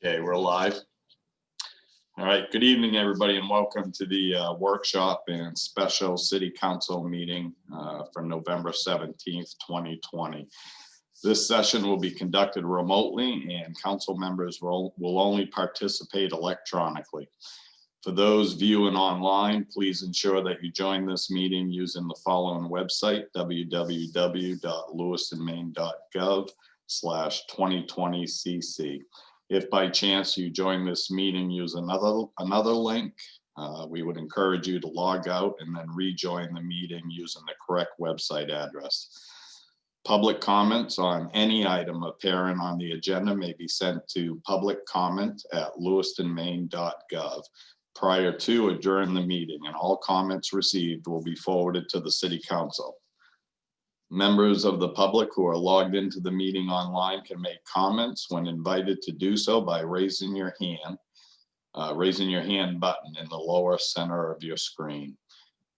Okay, we're live. All right, good evening, everybody, and welcome to the workshop and special city council meeting for November 17th, 2020. This session will be conducted remotely and council members will only participate electronically. For those viewing online, please ensure that you join this meeting using the following website, www.lewistonmaine.gov/2020cc. If by chance you join this meeting using another link, we would encourage you to log out and then rejoin the meeting using the correct website address. Public comments on any item appearing on the agenda may be sent to publiccomment@lewistonmaine.gov prior to or during the meeting, and all comments received will be forwarded to the City Council. Members of the public who are logged into the meeting online can make comments when invited to do so by raising your hand button in the lower center of your screen.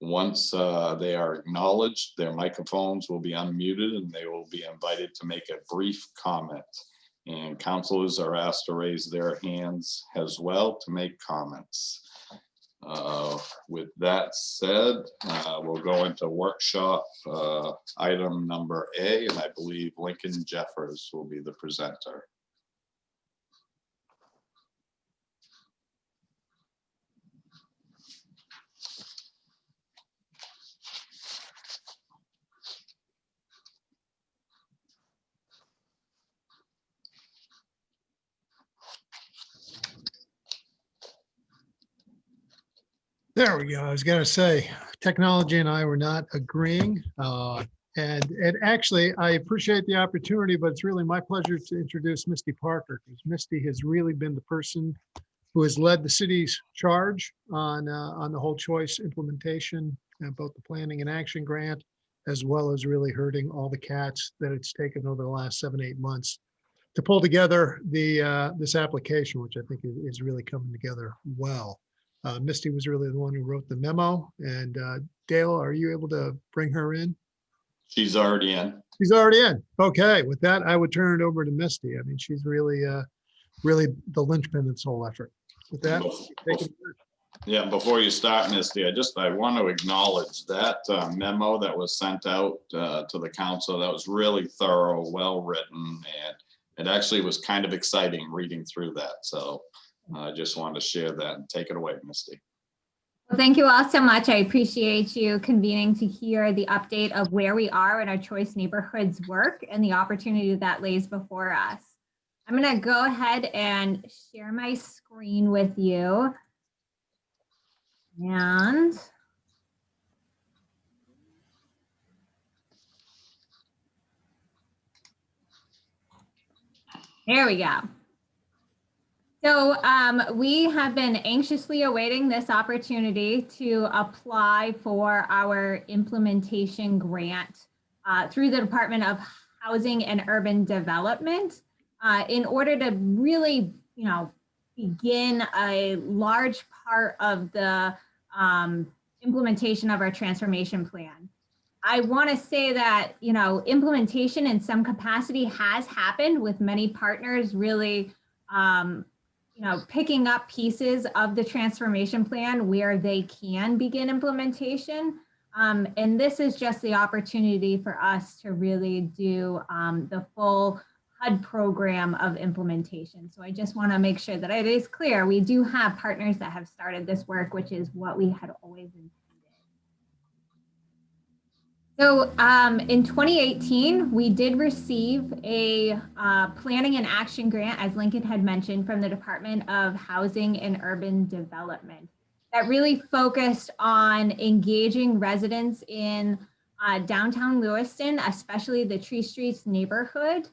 Once they are acknowledged, their microphones will be unmuted and they will be invited to make a brief comment. And councilors are asked to raise their hands as well to make comments. With that said, we'll go into workshop item number A, and I believe Lincoln Jeffers will be the presenter. There we go. I was going to say, technology and I were not agreeing. And actually, I appreciate the opportunity, but it's really my pleasure to introduce Misty Parker, because Misty has really been the person who has led the city's charge on the whole choice implementation, both the planning and action grant, as well as really herding all the cats that it's taken over the last 7-8 months to pull together this application, which I think is really coming together well. Misty was really the one who wrote the memo, and Dale, are you able to bring her in? She's already in. She's already in. Okay, with that, I would turn it over to Misty. I mean, she's really the linchpin of this whole effort. With that, yeah, before you start, Misty, I want to acknowledge that memo that was sent out to the council. That was really thorough, well written, and it actually was kind of exciting reading through that. So I just wanted to share that and take it away, Misty. Well, thank you all so much. I appreciate you convening to hear the update of where we are in our choice neighborhoods work and the opportunity that lays before us. I'm going to go ahead and share my screen with you. And there we go. So we have been anxiously awaiting this opportunity to apply for our implementation grant through the Department of Housing and Urban Development in order to really, begin a large part of the implementation of our transformation plan. I want to say that, implementation in some capacity has happened with many partners really picking up pieces of the transformation plan where they can begin implementation. And this is just the opportunity for us to really do the full HUD program of implementation. So I just want to make sure that it is clear we do have partners that have started this work, which is what we had always intended. So in 2018, we did receive a planning and action grant, as Lincoln had mentioned, from the Department of Housing and Urban Development that really focused on engaging residents in downtown Lewiston, especially the Tree Streets neighborhood,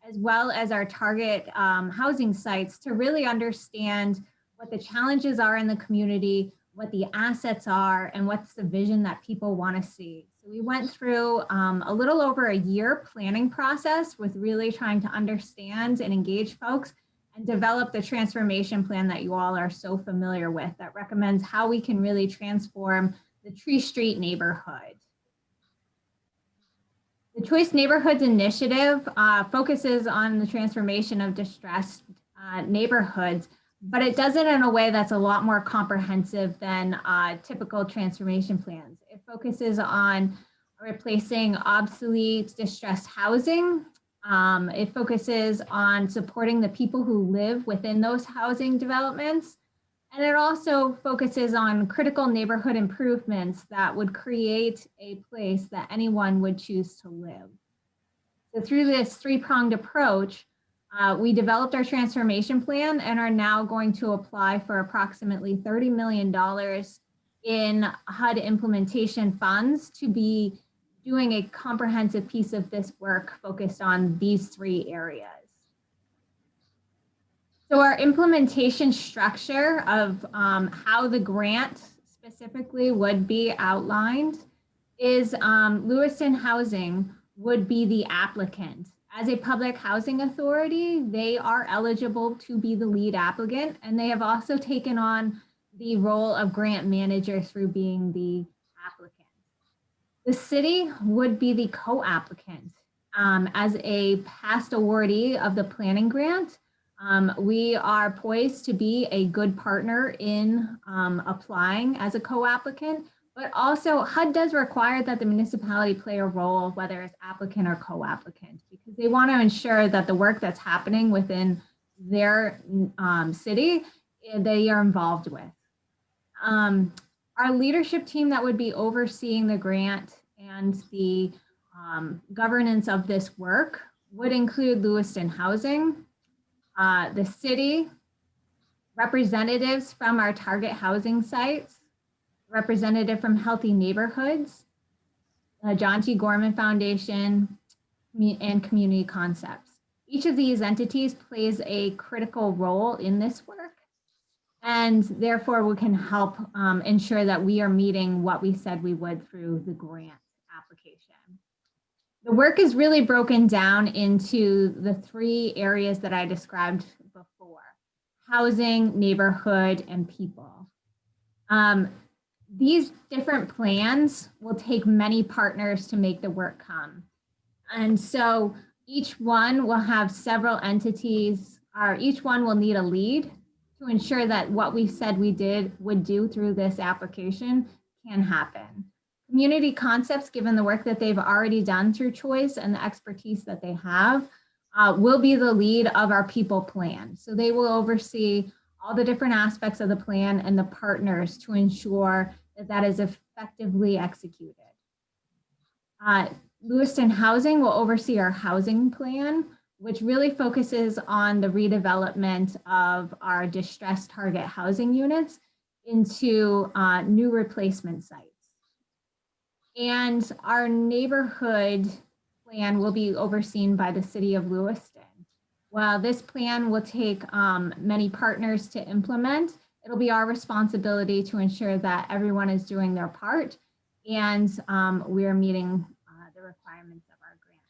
as well as our target housing sites, to really understand what the challenges are in the community, what the assets are, and what's the vision that people want to see. So we went through a little over a year planning process with really trying to understand and engage folks and develop the transformation plan that you all are so familiar with that recommends how we can really transform the Tree Street neighborhood. The Choice Neighborhoods Initiative focuses on the transformation of distressed neighborhoods, but it does it in a way that's a lot more comprehensive than typical transformation plans. It focuses on replacing obsolete, distressed housing. It focuses on supporting the people who live within those housing developments. And it also focuses on critical neighborhood improvements that would create a place that anyone would choose to live. So through this three-pronged approach, we developed our transformation plan and are now going to apply for approximately $30 million in HUD implementation funds to be doing a comprehensive piece of this work focused on these three areas. So our implementation structure of how the grant specifically would be outlined is Lewiston Housing would be the applicant. As a public housing authority, they are eligible to be the lead applicant, and they have also taken on the role of grant manager through being the applicant. The city would be the co-applicant. As a past awardee of the planning grant, we are poised to be a good partner in applying as a co-applicant, but also HUD does require that the municipality play a role, whether it's applicant or co-applicant, because they want to ensure that the work that's happening within their city, they are involved with. Our leadership team that would be overseeing the grant and the governance of this work would include Lewiston Housing, the city, representatives from our target housing sites, representative from Healthy Neighborhoods, John T. Gorman Foundation, and Community Concepts. Each of these entities plays a critical role in this work, and therefore we can help ensure that we are meeting what we said we would through the grant application. The work is really broken down into the three areas that I described before: housing, neighborhood, and people. These different plans will take many partners to make the work come. And so each one will have several entities, or each one will need a lead to ensure that what we said we would do through this application can happen. Community Concepts, given the work that they've already done through choice and the expertise that they have, will be the lead of our people plan. So they will oversee all the different aspects of the plan and the partners to ensure that that is effectively executed. Lewiston Housing will oversee our housing plan, which really focuses on the redevelopment of our distressed target housing units into new replacement sites. And our neighborhood plan will be overseen by the City of Lewiston. While this plan will take many partners to implement, it'll be our responsibility to ensure that everyone is doing their part and we are meeting the requirements of our grant.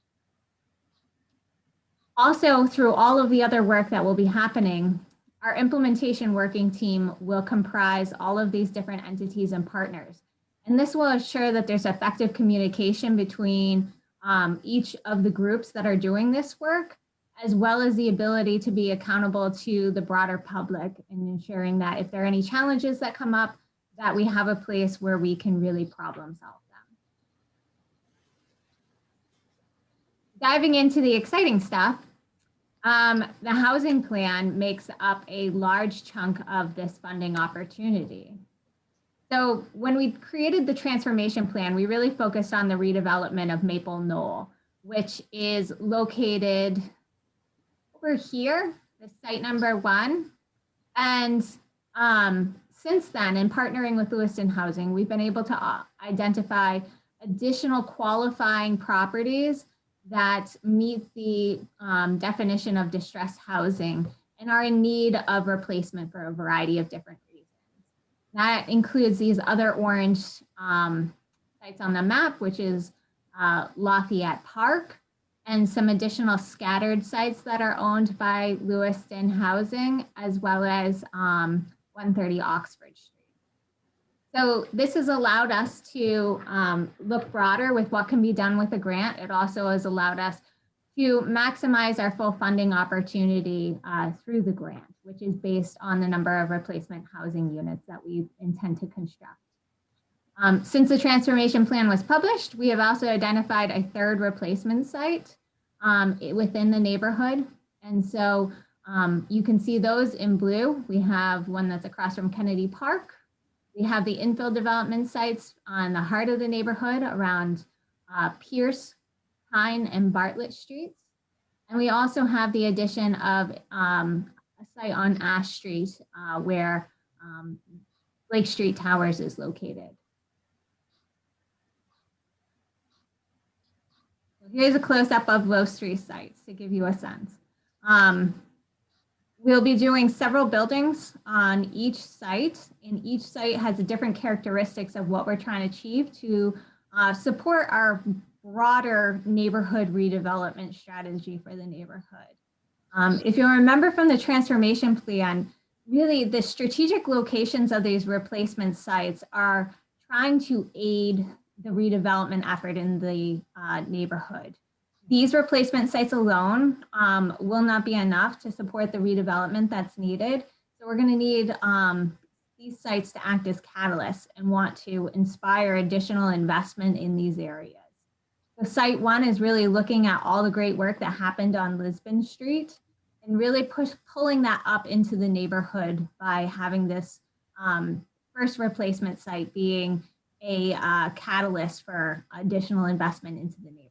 Also, through all of the other work that will be happening, our implementation working team will comprise all of these different entities and partners. And this will ensure that there's effective communication between each of the groups that are doing this work, as well as the ability to be accountable to the broader public and ensuring that if there are any challenges that come up, that we have a place where we can really problem solve them. Diving into the exciting stuff, the housing plan makes up a large chunk of this funding opportunity. So when we created the transformation plan, we really focused on the redevelopment of Maple Knoll, which is located over here, the site number 1. And since then, in partnering with Lewiston Housing, we've been able to identify additional qualifying properties that meet the definition of distressed housing and are in need of replacement for a variety of different reasons. That includes these other orange sites on the map, which is Lafayette Park, and some additional scattered sites that are owned by Lewiston Housing, as well as 130 Oxford Street. So this has allowed us to look broader with what can be done with the grant. It also has allowed us to maximize our full funding opportunity through the grant, which is based on the number of replacement housing units that we intend to construct. Since the transformation plan was published, we have also identified a third replacement site within the neighborhood. And so you can see those in blue. We have one that's across from Kennedy Park. We have the infill development sites on the heart of the neighborhood around Pierce, Pine, and Bartlett Streets. And we also have the addition of a site on Ash Street where Lake Street Towers is located. Here's a close-up of those three sites to give you a sense. We'll be doing several buildings on each site, and each site has a different characteristics of what we're trying to achieve to support our broader neighborhood redevelopment strategy for the neighborhood. If you remember from the transformation plan, really the strategic locations of these replacement sites are trying to aid the redevelopment effort in the neighborhood. These replacement sites alone will not be enough to support the redevelopment that's needed. So we're going to need these sites to act as catalysts and want to inspire additional investment in these areas. So site one is really looking at all the great work that happened on Lisbon Street and really pulling that up into the neighborhood by having this first replacement site being a catalyst for additional investment into the neighborhood.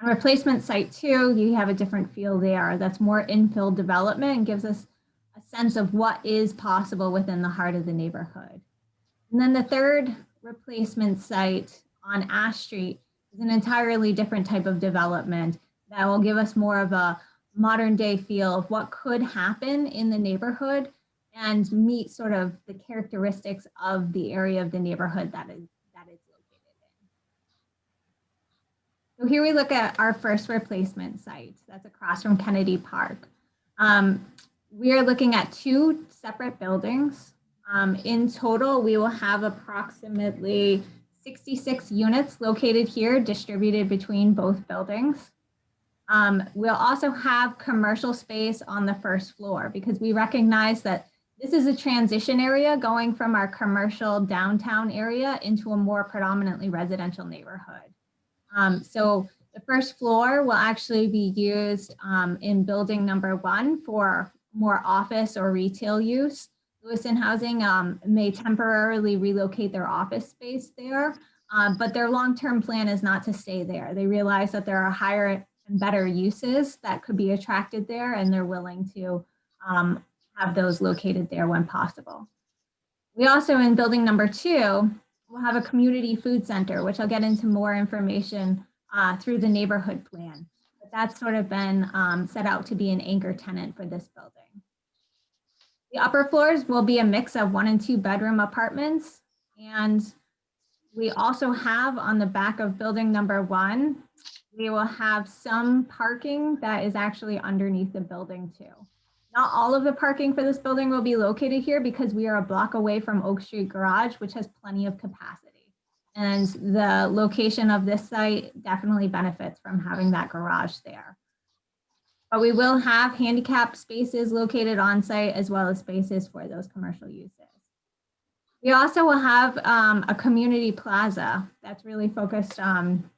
On replacement site two, you have a different feel there. That's more infill development and gives us a sense of what is possible within the heart of the neighborhood. And then the third replacement site on Ash Street is an entirely different type of development that will give us more of a modern day feel of what could happen in the neighborhood and meet sort of the characteristics of the area of the neighborhood that is located in. So here we look at our first replacement site that's across from Kennedy Park. We are looking at two separate buildings. In total, we will have approximately 66 units located here distributed between both buildings. We'll also have commercial space on the first floor because we recognize that this is a transition area going from our commercial downtown area into a more predominantly residential neighborhood. So the first floor will actually be used in building number one for more office or retail use. Lewiston Housing may temporarily relocate their office space there, but their long-term plan is not to stay there. They realize that there are higher and better uses that could be attracted there, and they're willing to have those located there when possible. We also, in building number two, will have a community food center, which I'll get into more information through the neighborhood plan. But that's sort of been set out to be an anchor tenant for this building. The upper floors will be a mix of 1 and 2 bedroom apartments. And we also have on the back of building number one, we will have some parking that is actually underneath the building too. Not all of the parking for this building will be located here because we are a block away from Oak Street Garage, which has plenty of capacity. And the location of this site definitely benefits from having that garage there. But we will have handicap spaces located on site as well as spaces for those commercial uses. We also will have a community plaza that's really focused on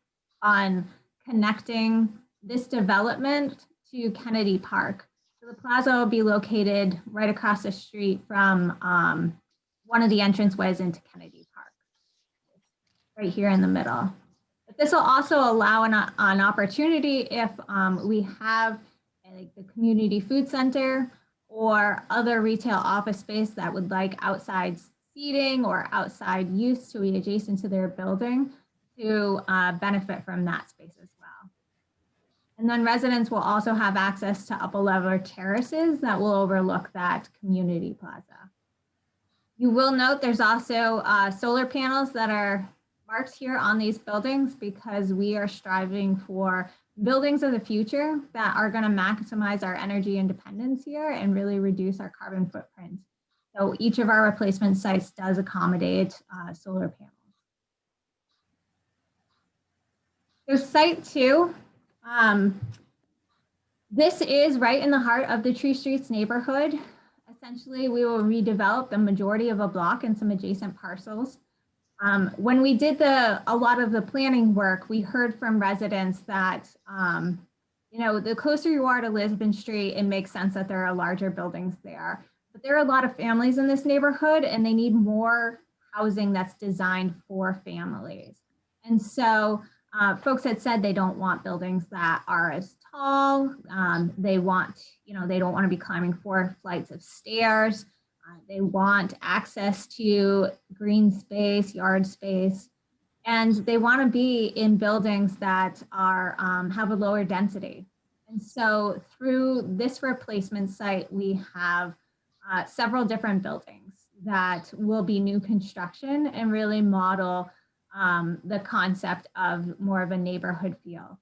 connecting this development to Kennedy Park. So the plaza will be located right across the street from one of the entranceways into Kennedy Park, right here in the middle. But this will also allow an opportunity if we have like the community food center or other retail office space that would like outside seating or outside use to be adjacent to their building to benefit from that space as well. And then residents will also have access to upper level terraces that will overlook that community plaza. You will note there's also solar panels that are marked here on these buildings because we are striving for buildings of the future that are going to maximize our energy independence here and really reduce our carbon footprint. So each of our replacement sites does accommodate solar panels. So site two This is right in the heart of the Tree Streets neighborhood. Essentially, we will redevelop the majority of a block and some adjacent parcels. When we did a lot of the planning work, we heard from residents that, the closer you are to Lisbon Street, it makes sense that there are larger buildings there. But there are a lot of families in this neighborhood and they need more housing that's designed for families. And so folks had said they don't want buildings that are as tall. They want, they don't want to be climbing 4 flights of stairs. They want access to green space, yard space, and they want to be in buildings that are have a lower density. And so through this replacement site, we have several different buildings that will be new construction and really model the concept of more of a neighborhood feel.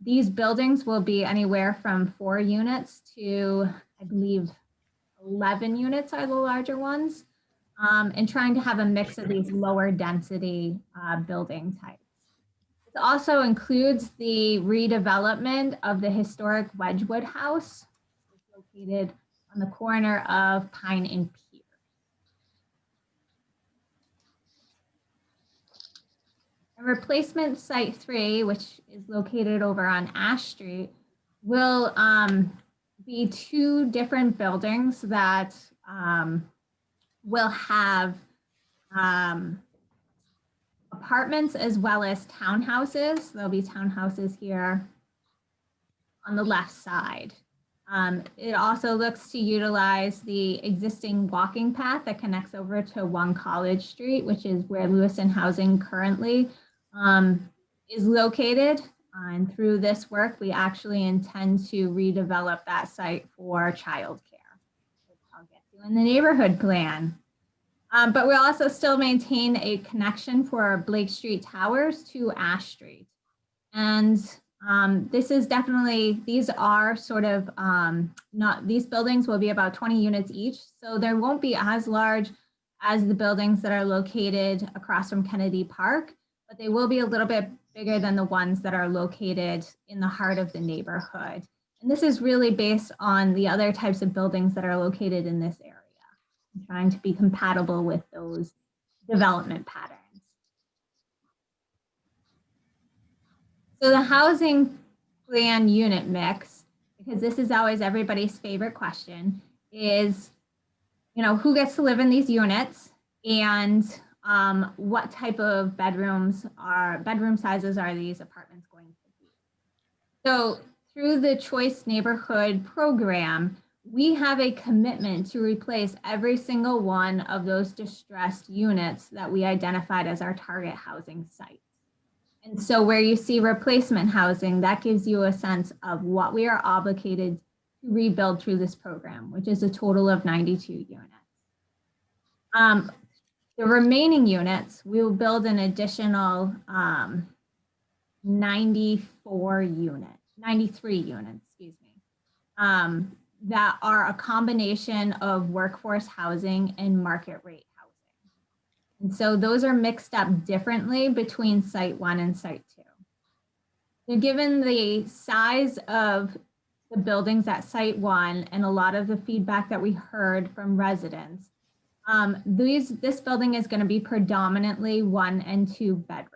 These buildings will be anywhere from 4 units to, I believe, 11 units are the larger ones, and trying to have a mix of these lower density building types. It also includes the redevelopment of the historic Wedgwood House, which is located on the corner of Pine and Pier. And replacement site 3, which is located over on Ash Street, will be 2 different buildings that will have apartments as well as townhouses. There'll be townhouses here on the left side. It also looks to utilize the existing walking path that connects over to 1 College Street, which is where Lewiston Housing currently is located. And through this work, we actually intend to redevelop that site for childcare, which I'll get to in the neighborhood plan. But we'll also still maintain a connection for Blake Street Towers to Ash Street. And this is definitely, these are sort of these buildings will be about 20 units each. So there won't be as large as the buildings that are located across from Kennedy Park, but they will be a little bit bigger than the ones that are located in the heart of the neighborhood. And this is really based on the other types of buildings that are located in this area, trying to be compatible with those development patterns. So the housing plan unit mix, because this is always everybody's favorite question, is, who gets to live in these units and what type of bedroom sizes are these apartments going to be? So through the Choice Neighborhood program, we have a commitment to replace every single one of those distressed units that we identified as our target housing sites. And so where you see replacement housing, that gives you a sense of what we are obligated to rebuild through this program, which is a total of 92 units. The remaining units, we will build an additional 93 units, excuse me, that are a combination of workforce housing and market rate housing. And so those are mixed up differently between site 1 and site 2. So given the size of the buildings at site 1 and a lot of the feedback that we heard from residents, this building is going to be predominantly 1 and 2 bedrooms.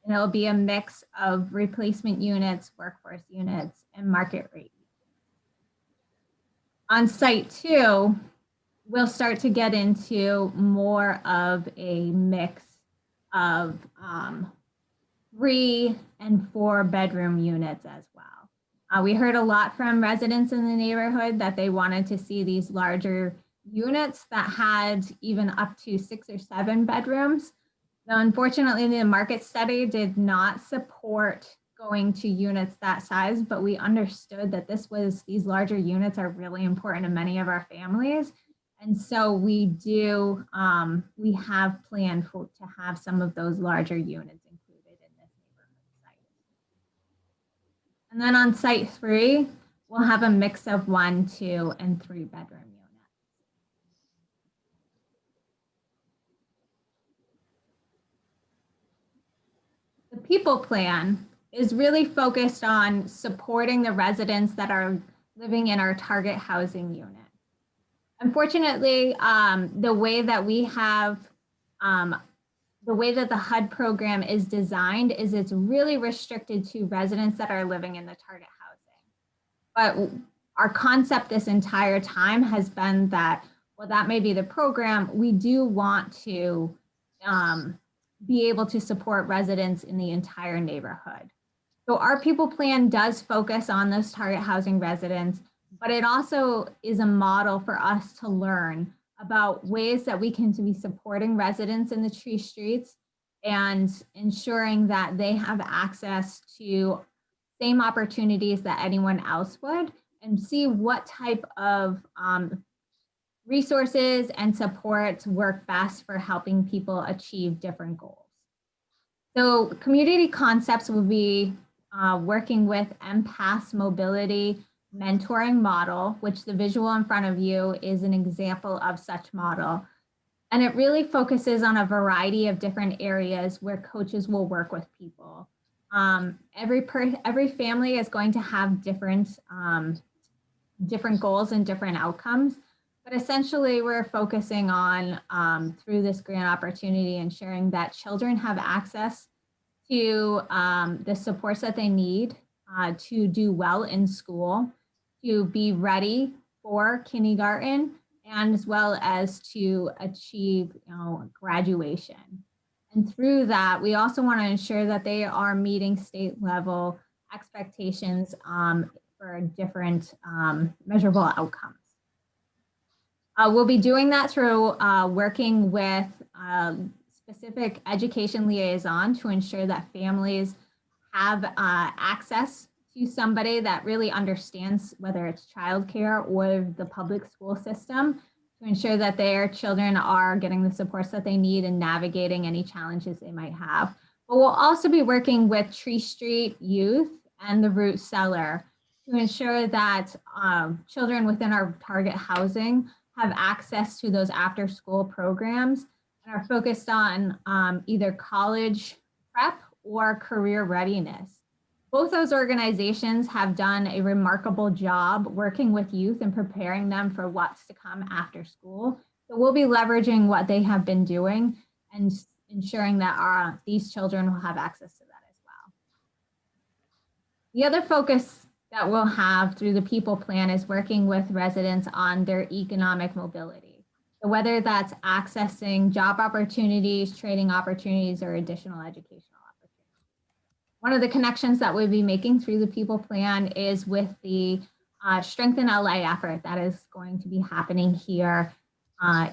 And it'll be a mix of replacement units, workforce units, and market rate. On site 2, we'll start to get into more of a mix of 3 and 4 bedroom units as well. We heard a lot from residents in the neighborhood that they wanted to see these larger units that had even up to 6 or 7 bedrooms. Now, unfortunately, the market study did not support going to units that size, but we understood that these larger units are really important to many of our families. And so we have planned to have some of those larger units included in this neighborhood site. And then on site 3, we'll have a mix of 1, 2, and 3 bedroom units. The people plan is really focused on supporting the residents that are living in our target housing unit. Unfortunately, the way that we have, the way that the HUD program is designed is it's really restricted to residents that are living in the target housing. But our concept this entire time has been that, well, that may be the program. We do want to be able to support residents in the entire neighborhood. So our people plan does focus on those target housing residents, but it also is a model for us to learn about ways that we can be supporting residents in the tree streets and ensuring that they have access to same opportunities that anyone else would, and see what type of resources and supports work best for helping people achieve different goals. So community concepts will be working with empaths mobility mentoring model, which the visual in front of you is an example of such model. And it really focuses on a variety of different areas where coaches will work with people. Every family is going to have different goals and different outcomes, but essentially we're focusing on through this grant opportunity ensuring that children have access to the supports that they need to do well in school, to be ready for kindergarten, and as well as to achieve graduation. And through that, we also want to ensure that they are meeting state level expectations for different measurable outcomes. We'll be doing that through working with specific education liaison to ensure that families have access to somebody that really understands whether it's childcare or the public school system to ensure that their children are getting the supports that they need and navigating any challenges they might have. But we'll also be working with Tree Street Youth and the Root Cellar to ensure that children within our target housing have access to those after school programs and are focused on either college prep or career readiness. Both those organizations have done a remarkable job working with youth and preparing them for what's to come after school. So we'll be leveraging what they have been doing and ensuring that these children will have access to that as well. The other focus that we'll have through the people plan is working with residents on their economic mobility. So whether that's accessing job opportunities, training opportunities, or additional educational opportunities. One of the connections that we'll be making through the people plan is with the Strengthen LA effort that is going to be happening here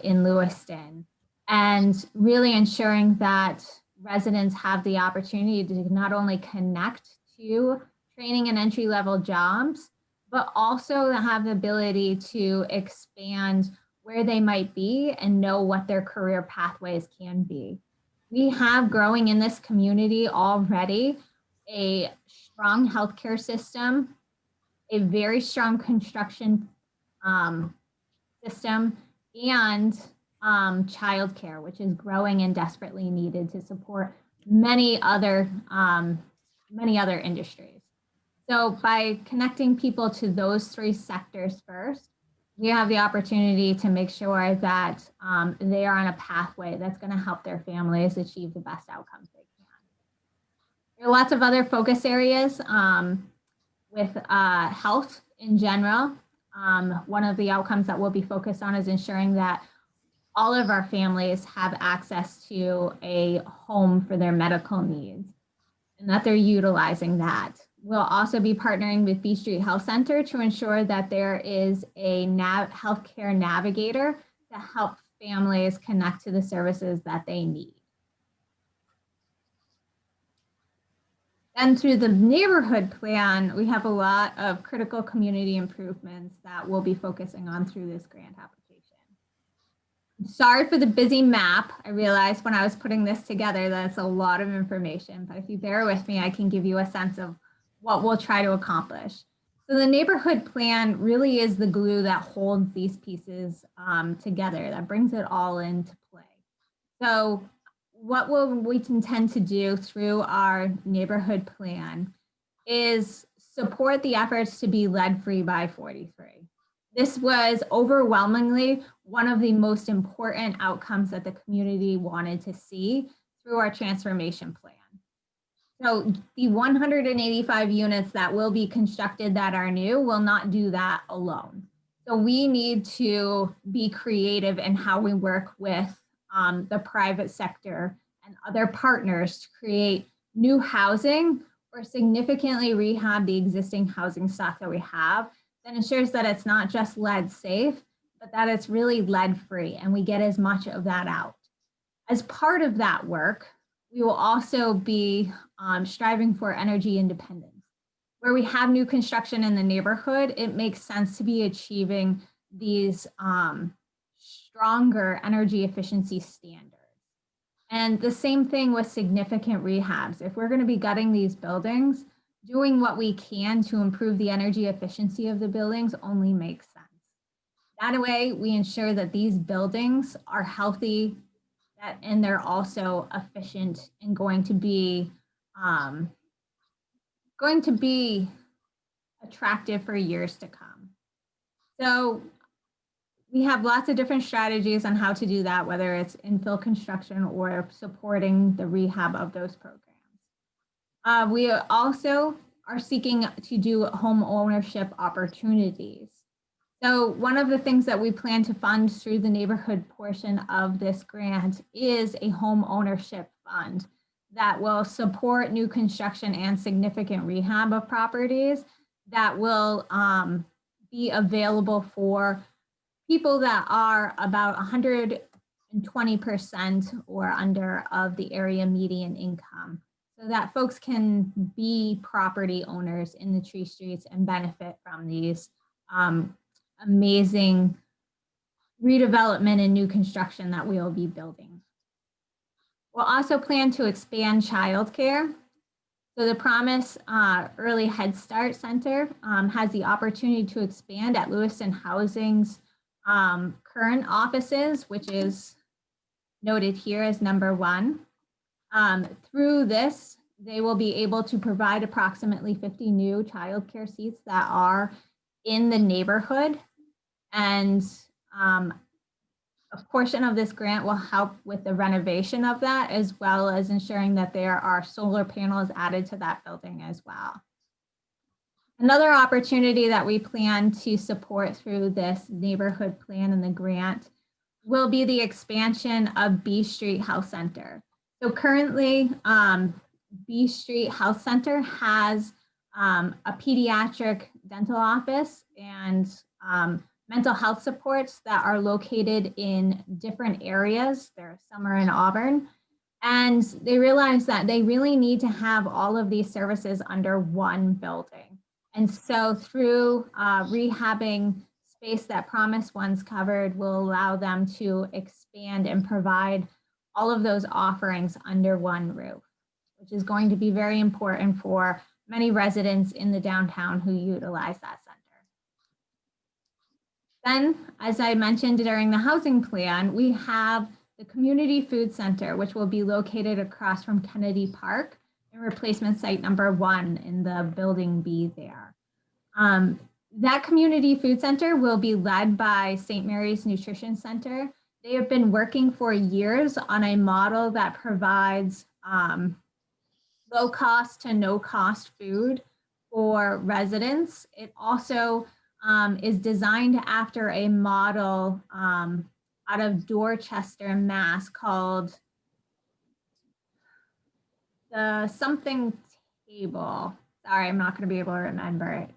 in Lewiston, and really ensuring that residents have the opportunity to not only connect to training and entry-level jobs, but also have the ability to expand where they might be and know what their career pathways can be. We have growing in this community already a strong healthcare system, a very strong construction system, and childcare, which is growing and desperately needed to support many other industries. So by connecting people to those three sectors first, we have the opportunity to make sure that they are on a pathway that's going to help their families achieve the best outcomes they can. There are lots of other focus areas with health in general. One of the outcomes that we'll be focused on is ensuring that all of our families have access to a home for their medical needs and that they're utilizing that. We'll also be partnering with B Street Health Center to ensure that there is a healthcare navigator to help families connect to the services that they need. And through the neighborhood plan, we have a lot of critical community improvements that we'll be focusing on through this grant application. Sorry for the busy map. I realized when I was putting this together that it's a lot of information, but if you bear with me, I can give you a sense of what we'll try to accomplish. So the neighborhood plan really is the glue that holds these pieces together, that brings it all into play. So what we intend to do through our neighborhood plan is support the efforts to be lead-free by 43. This was overwhelmingly one of the most important outcomes that the community wanted to see through our transformation plan. So the 185 units that will be constructed that are new will not do that alone. So we need to be creative in how we work with the private sector and other partners to create new housing or significantly rehab the existing housing stock that we have that ensures that it's not just lead safe, but that it's really lead free and we get as much of that out. As part of that work, we will also be striving for energy independence. Where we have new construction in the neighborhood, it makes sense to be achieving these stronger energy efficiency standards. And the same thing with significant rehabs. If we're going to be gutting these buildings, doing what we can to improve the energy efficiency of the buildings only makes sense. That way, we ensure that these buildings are healthy and they're also efficient and going to be attractive for years to come. So we have lots of different strategies on how to do that, whether it's infill construction or supporting the rehab of those programs. We also are seeking to do home ownership opportunities. So one of the things that we plan to fund through the neighborhood portion of this grant is a home ownership fund that will support new construction and significant rehab of properties that will be available for people that are about 120% or under of the area median income, so that folks can be property owners in the Tree Streets and benefit from these amazing redevelopment and new construction that we will be building. We'll also plan to expand childcare. So the Promise Early Head Start Center has the opportunity to expand at Lewiston Housing's current offices, which is noted here as number 1. Through this, they will be able to provide approximately 50 new childcare seats that are in the neighborhood. And a portion of this grant will help with the renovation of that, as well as ensuring that there are solar panels added to that building as well. Another opportunity that we plan to support through this neighborhood plan and the grant will be the expansion of B Street Health Center. So currently, B Street Health Center has a pediatric dental office and mental health supports that are located in different areas. Some are in Auburn. And they realize that they really need to have all of these services under one building. And so through rehabbing space that Promise once covered will allow them to expand and provide all of those offerings under one roof, which is going to be very important for many residents in the downtown who utilize that center. Then, as I mentioned during the housing plan, we have the Community Food Center, which will be located across from Kennedy Park in replacement site number 1 in the building B there. That Community Food Center will be led by St. Mary's Nutrition Center. They have been working for years on a model that provides low cost to no cost food for residents. It also is designed after a model out of Dorchester, Mass called the something table. Sorry, I'm not going to be able to remember it.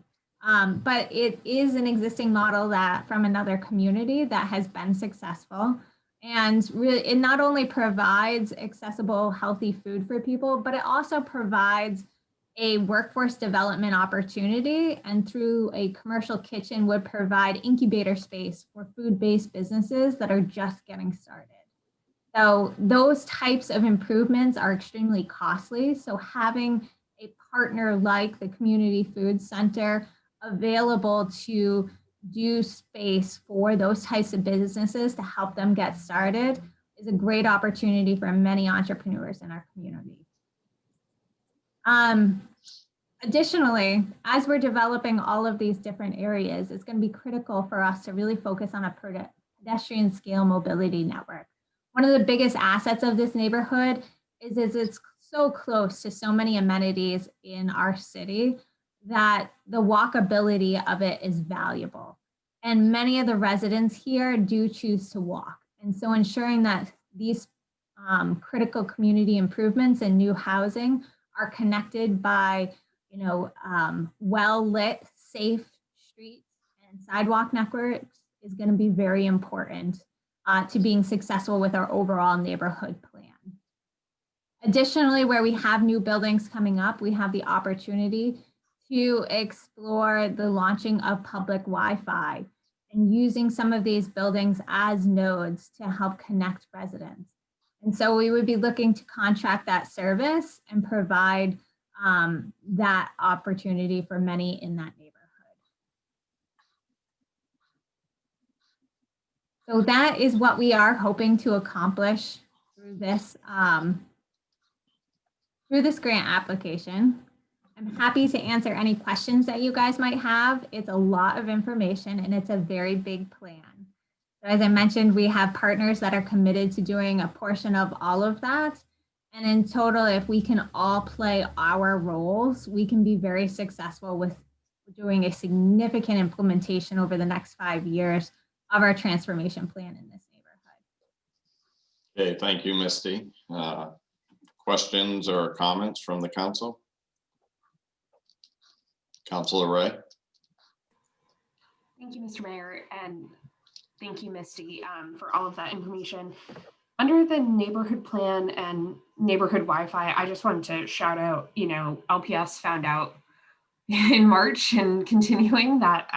But it is an existing model that from another community that has been successful. And really, it not only provides accessible, healthy food for people, but it also provides a workforce development opportunity, and through a commercial kitchen would provide incubator space for food-based businesses that are just getting started. So those types of improvements are extremely costly. So having a partner like the Community Food Center available to do space for those types of businesses to help them get started is a great opportunity for many entrepreneurs in our community. Additionally, as we're developing all of these different areas, it's going to be critical for us to really focus on a pedestrian scale mobility network. One of the biggest assets of this neighborhood is it's so close to so many amenities in our city that the walkability of it is valuable. And many of the residents here do choose to walk. And so ensuring that these critical community improvements and new housing are connected by well-lit, safe streets and sidewalk networks is going to be very important to being successful with our overall neighborhood plan. Additionally, where we have new buildings coming up, we have the opportunity to explore the launching of public Wi-Fi and using some of these buildings as nodes to help connect residents. And so we would be looking to contract that service and provide that opportunity for many in that neighborhood. So that is what we are hoping to accomplish through this grant application. I'm happy to answer any questions that you guys might have. It's a lot of information and it's a very big plan. So as I mentioned, we have partners that are committed to doing a portion of all of that. And in total, if we can all play our roles, we can be very successful with doing a significant implementation over the next 5 years of our transformation plan in this neighborhood. Okay, thank you, Misty. Questions or comments from the council? Councilor Ray. Thank you, Mr. Mayor, and thank you, Misty, for all of that information. Under the neighborhood plan and neighborhood Wi-Fi, I just wanted to shout out, LPS found out in March and continuing that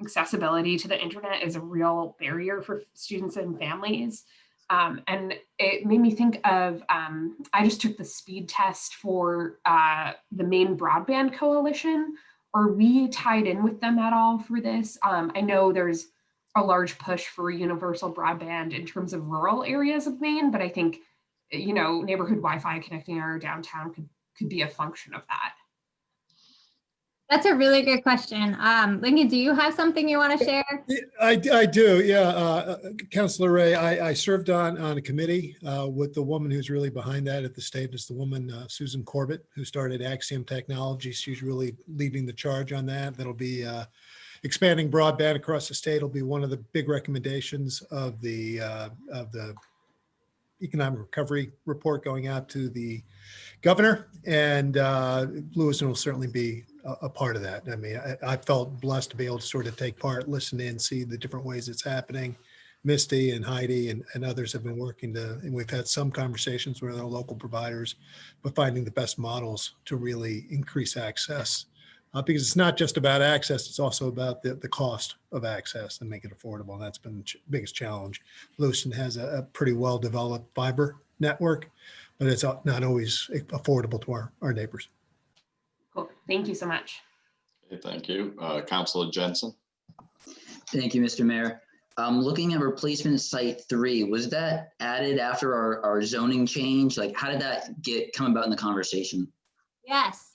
accessibility to the internet is a real barrier for students and families. And it made me think of, I just took the speed test for the Maine Broadband Coalition. Are we tied in with them at all for this? I know there's a large push for universal broadband in terms of rural areas of Maine, but I think, neighborhood Wi-Fi connecting our downtown could be a function of that. That's a really good question. Lincoln, do you have something you want to share? I do, yeah. Councilor Ray, I served on a committee with the woman who's really behind that at the state. It's the woman, Susan Corbett, who started Axiom Technology. She's really leading the charge on that. That'll be expanding broadband across the state. Will be one of the big recommendations of the economic recovery report going out to the governor, and Lewiston will certainly be a part of that. I mean, I felt blessed to be able to sort of take part, listen in, see the different ways it's happening. Misty and Heidi and others have been working and we've had some conversations with our local providers, but finding the best models to really increase access. Because it's not just about access, it's also about the cost of access and make it affordable. And that's been the biggest challenge. Lewiston has a pretty well-developed fiber network, but it's not always affordable to our neighbors. Cool, thank you so much. Okay, thank you. Councilor Jensen. Thank you, Mr. Mayor. Looking at replacement site 3, was that added after our zoning change? Like, how did that come about in the conversation? Yes,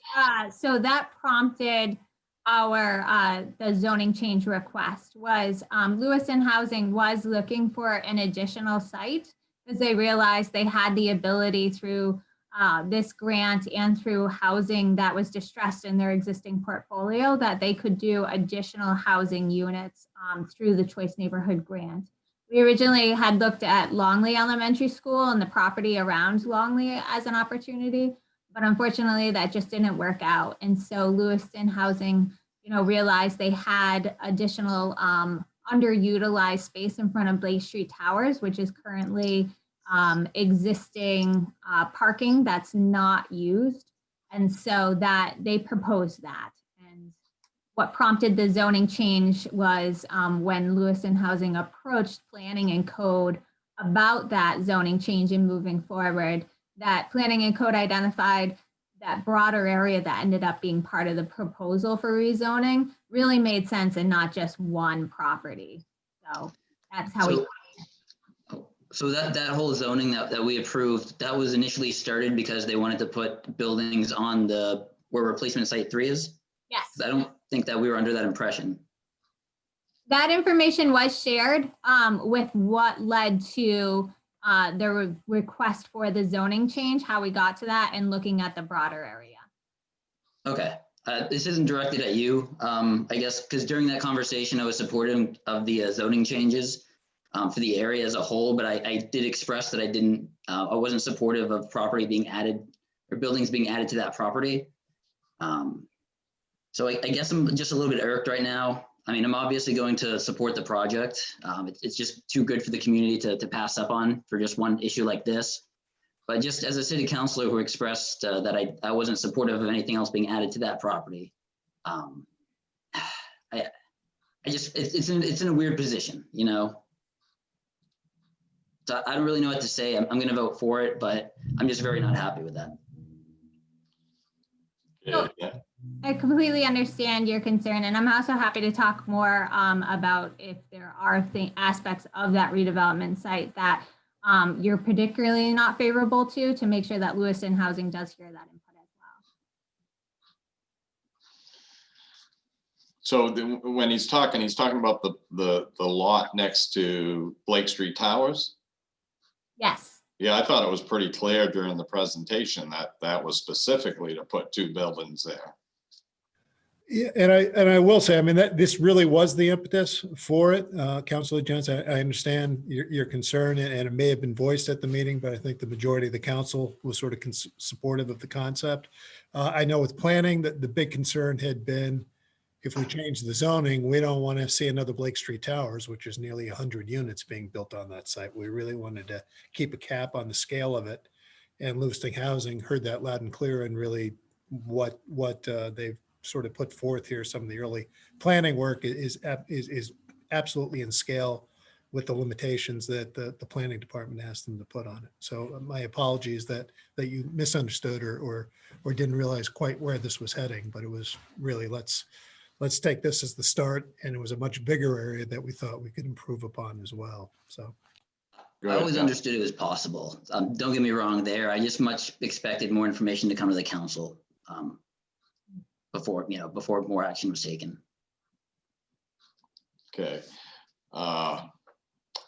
so that prompted our the zoning change request was Lewiston Housing was looking for an additional site because they realized they had the ability through this grant and through housing that was distressed in their existing portfolio that they could do additional housing units through the Choice Neighborhood Grant. We originally had looked at Longley Elementary School and the property around Longley as an opportunity, but unfortunately that just didn't work out. And so Lewiston Housing, realized they had additional underutilized space in front of Blake Street Towers, which is currently existing parking that's not used. And so that they proposed that. And what prompted the zoning change was when Lewiston Housing approached planning and code about that zoning change and moving forward, that planning and code identified that broader area that ended up being part of the proposal for rezoning really made sense and not just one property. So that's how we. So that whole zoning that we approved, that was initially started because they wanted to put buildings on where replacement site 3 is? Yes. I don't think that we were under that impression. That information was shared with what led to the request for the zoning change, how we got to that, and looking at the broader area. Okay. This isn't directed at you, I guess, because during that conversation, I was supportive of the zoning changes for the area as a whole, but I did express that I wasn't supportive of property being added or buildings being added to that property. So I guess I'm just a little bit irked right now. I mean, I'm obviously going to support the project. It's just too good for the community to pass up on for just one issue like this. But just as a city councilor who expressed that I wasn't supportive of anything else being added to that property, it's in a weird position, you know. So I don't really know what to say. I'm going to vote for it, but I'm just very not happy with that. So, I completely understand your concern, and I'm also happy to talk more about if there are aspects of that redevelopment site that you're particularly not favorable to make sure that Lewiston Housing does hear that input as well. So when he's talking about the lot next to Blake Street Towers? Yes. Yeah, I thought it was pretty clear during the presentation that that was specifically to put 2 buildings there. Yeah, and I will say, I mean, that this really was the impetus for it. Councilor Johnson, I understand your concern, and it may have been voiced at the meeting, but I think the majority of the council was sort of supportive of the concept. I know with planning that the big concern had been, if we change the zoning, we don't want to see another Blake Street Towers, which is nearly 100 units being built on that site. We really wanted to keep a cap on the scale of it. And Lewiston Housing heard that loud and clear, and really what they've sort of put forth here, some of the early planning work is absolutely in scale with the limitations that the planning department asked them to put on it. So my apologies that you misunderstood or didn't realize quite where this was heading, but it was really, let's take this as the start. And it was a much bigger area that we thought we could improve upon as well. So. I always understood it was possible. Don't get me wrong there. I just much expected more information to come to the council before more action was taken. Okay.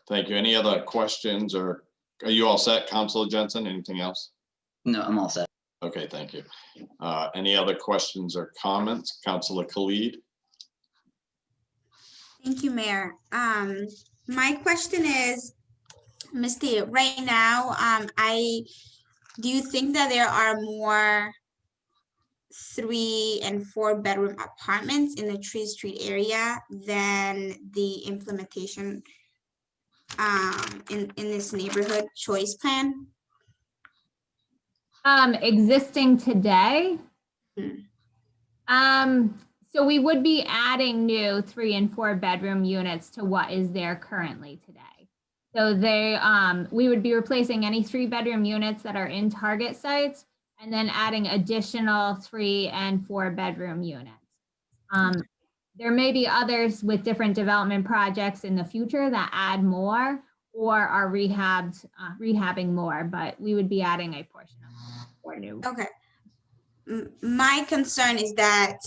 Thank you. Any other questions, or are you all set, Councilor Jensen? Anything else? No, I'm all set. Okay, thank you. Any other questions or comments? Councilor Khalid? Thank you, Mayor. My question is, Misty, right now, do you think that there are more 3 and 4 bedroom apartments in the Tree Street area than the implementation in this neighborhood choice plan? Existing today? Hmm. So we would be adding new 3 and 4 bedroom units to what is there currently today. So we would be replacing any 3 bedroom units that are in target sites, and then adding additional 3 and 4 bedroom units. There may be others with different development projects in the future that add more or are rehabbing more, but we would be adding a portion of them or new. Okay. My concern is that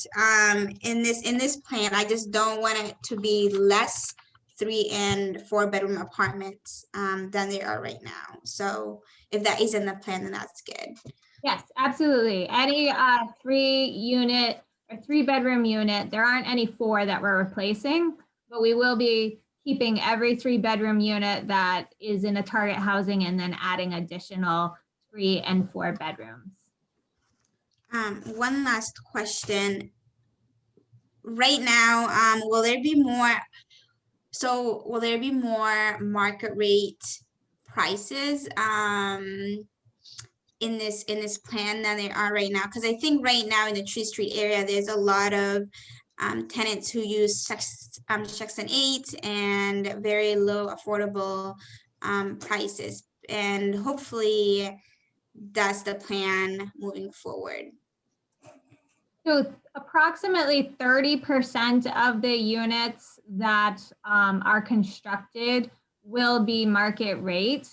in this plan, I just don't want it to be less 3 and 4 bedroom apartments than they are right now. So if that is in the plan, then that's good. Yes, absolutely. Any 3 bedroom unit, there aren't any 4 that we're replacing, but we will be keeping every 3 bedroom unit that is in a target housing and then adding additional 3 and 4 bedrooms. One last question. Right now, will there be more market rate prices in this plan than there are right now? Because I think right now in the Tree Street area, there's a lot of tenants who use Section 8 and very low affordable prices, and hopefully that's the plan moving forward. So approximately 30% of the units that are constructed will be market rate.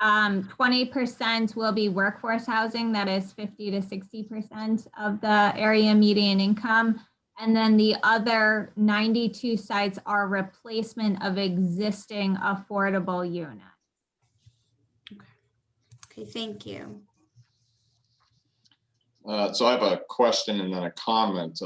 20% will be workforce housing, that is 50 to 60% of the area median income. And then the other 92 sites are replacement of existing affordable units. Okay, thank you. So I have a question and then a comment.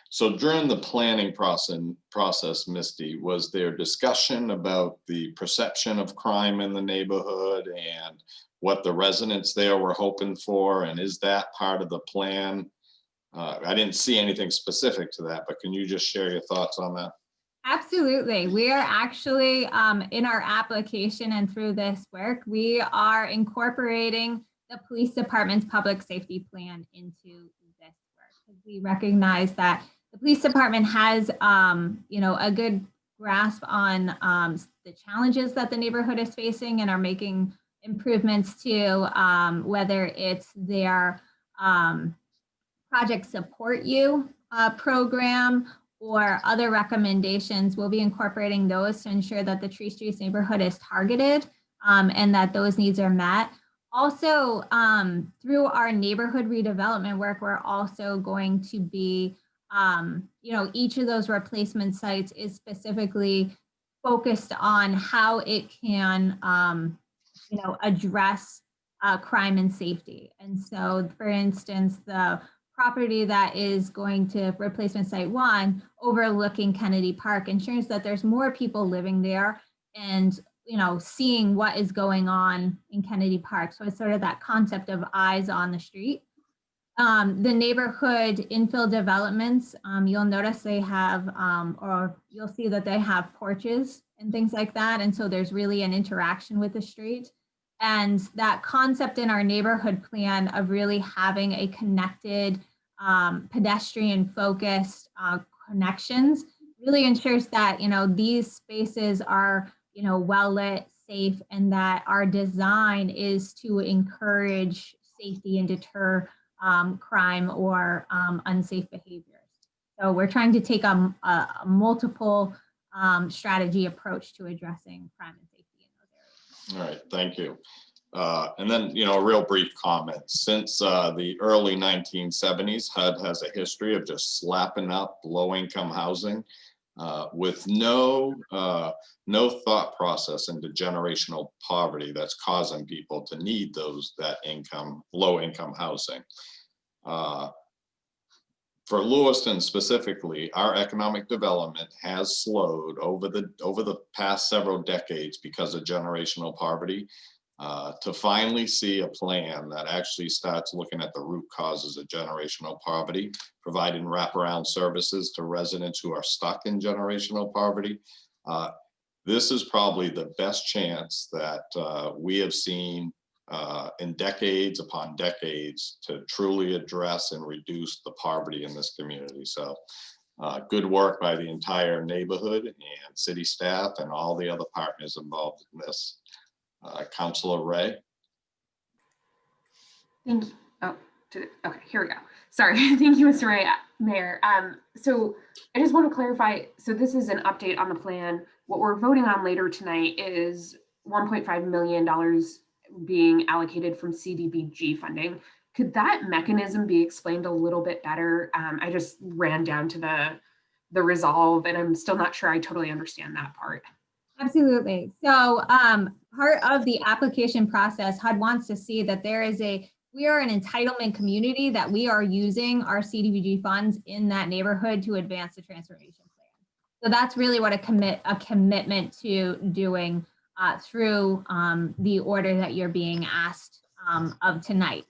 So during the planning process, Misty, was there discussion about the perception of crime in the neighborhood and what the residents there were hoping for? And is that part of the plan? I didn't see anything specific to that, but can you just share your thoughts on that? Absolutely. We are actually in our application and through this work, we are incorporating the police department's public safety plan into this work. We recognize that the police department has, a good grasp on the challenges that the neighborhood is facing and are making improvements to whether it's their Project Support You program or other recommendations. We'll be incorporating those to ensure that the Tree Streets neighborhood is targeted and that those needs are met. Also, through our neighborhood redevelopment work, we're also going to be, each of those replacement sites is specifically focused on how it can, address crime and safety. And so, for instance, the property that is going to replacement site 1 overlooking Kennedy Park ensures that there's more people living there and seeing what is going on in Kennedy Park. So it's sort of that concept of eyes on the street. The neighborhood infill developments, you'll notice they have, or you'll see that they have porches and things like that. And so there's really an interaction with the street. And that concept in our neighborhood plan of really having a connected, pedestrian focused connections really ensures that, these spaces are, well lit, safe, and that our design is to encourage safety and deter crime or unsafe behaviors. So we're trying to take a multiple strategy approach to addressing crime and safety in those areas. All right, thank you. And then, a real brief comment. Since the early 1970s, HUD has a history of just slapping up low-income housing with no thought process into generational poverty that's causing people to need low-income housing. For Lewiston specifically, our economic development has slowed over the past several decades because of generational poverty. To finally see a plan that actually starts looking at the root causes of generational poverty, providing wraparound services to residents who are stuck in generational poverty. This is probably the best chance that we have seen in decades upon decades to truly address and reduce the poverty in this community. So good work by the entire neighborhood and city staff and all the other partners involved in this. Councilor Ray. Thank you. Oh, okay, here we go. Sorry. Thank you, Mr. Ray, Mayor. So I just want to clarify. So this is an update on the plan. What we're voting on later tonight is $1.5 million being allocated from CDBG funding. Could that mechanism be explained a little bit better? I just ran down to the resolve and I'm still not sure I totally understand that part. Absolutely. So part of the application process, HUD wants to see that we are an entitlement community, that we are using our CDBG funds in that neighborhood to advance the transformation plan. So that's really what a commitment to doing through the order that you're being asked of tonight.